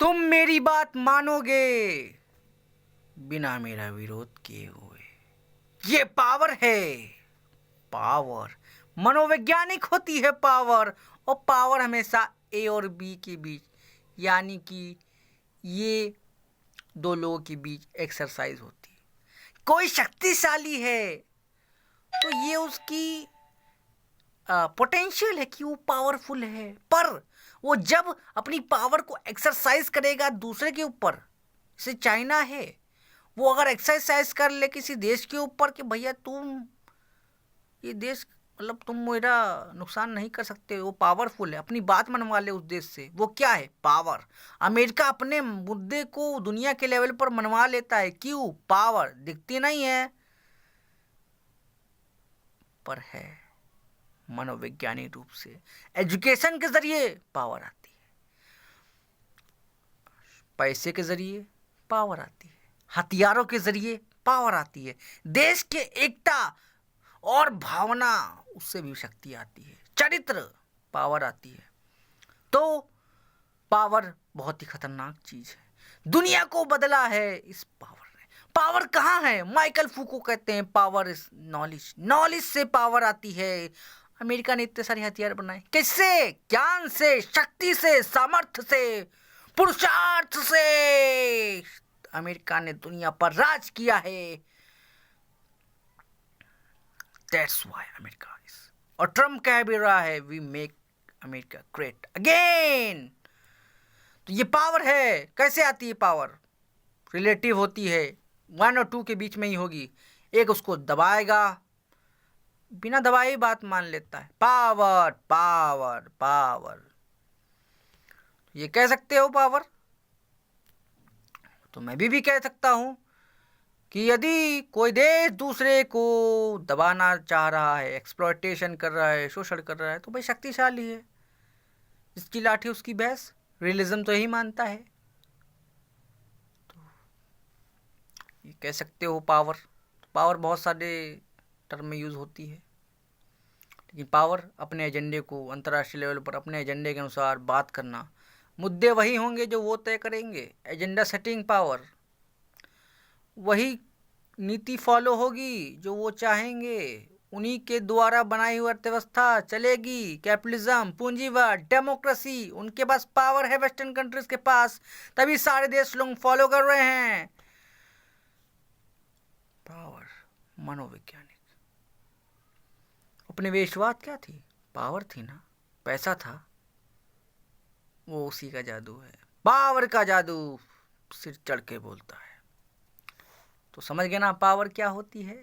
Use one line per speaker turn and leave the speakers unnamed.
तुम मेरी बात मानोगे बिना मेरा विरोध किए हुए। ये पावर है। पावर मनोवैज्ञानिक होती है पावर। और पावर हमेशा ए और बी के बीच, यानी कि ये दो लोगों के बीच एक्सरसाइज होती है। कोई शक्तिशाली है तो ये उसकी पोटेंशियल है कि वो पावरफुल है, पर वो जब अपनी पावर को एक्सरसाइज करेगा दूसरे के ऊपर, जैसे चाइना है, वो अगर एक्सरसाइज कर ले किसी देश के ऊपर कि भैया तुम ये देश, मतलब तुम मेरा नुकसान नहीं कर सकते, वो पावरफुल है, अपनी बात मनवा ले उस देश से, वो क्या है? पावर। अमेरिका अपने मुद्दे को दुनिया के लेवल पर मनवा लेता है, क्यों? पावर। दिखती नहीं है पर है मनोवैज्ञानिक रूप से। एजुकेशन के जरिए पावर आती है, पैसे के जरिए पावर आती है, हथियारों के जरिए पावर आती है, देश के एकता और भावना, उससे भी शक्ति आती है, चरित्र, पावर आती है। तो पावर बहुत ही खतरनाक चीज है। दुनिया को बदला है इस पावर ने। पावर कहाँ है? माइकल फूको कहते हैं पावर इज नॉलेज। नॉलेज से पावर आती है। अमेरिका ने इतने सारे हथियार बनाए, किससे? ज्ञान से, शक्ति से, सामर्थ्य से, पुरुषार्थ से। अमेरिका ने दुनिया पर राज किया है। That's why America is. और ट्रम्प कह भी रहा है we make America great again. तो ये पावर है। कैसे आती है पावर? रिलेटिव होती है, 1 और 2 के बीच में ही होगी। एक उसको दबाएगा, बिना दबाए ही बात मान लेता है। पावर पावर पावर, ये कह सकते हो पावर। तो मैं भी कह सकता हूं कि यदि कोई देश दूसरे को दबाना चाह रहा है, एक्सप्लॉयटेशन कर रहा है, शोषण कर रहा है, तो भाई शक्तिशाली है, जिसकी लाठी उसकी भैंस। रियलिज्म तो यही मानता है। तो ये कह सकते हो पावर। पावर बहुत सारे टर्म में यूज होती है, लेकिन पावर अपने एजेंडे को अंतर्राष्ट्रीय लेवल पर अपने एजेंडे के अनुसार बात करना। मुद्दे वही होंगे जो वो तय करेंगे। Agenda setting power. वही नीति फॉलो होगी जो वो चाहेंगे। उन्हीं के द्वारा बनाई हुई अर्थव्यवस्था चलेगी। कैपिटलिज्म, पूंजीवाद, डेमोक्रेसी, उनके पास पावर है वेस्टर्न कंट्रीज के पास, तभी सारे देश लोग फॉलो कर रहे हैं। पावर मनोवैज्ञानिक। उपनिवेशवाद क्या थी? पावर थी ना, पैसा था। वो उसी का जादू है, पावर का जादू। सिर चढ़ के बोलता है। तो समझ गए ना पावर क्या होती है।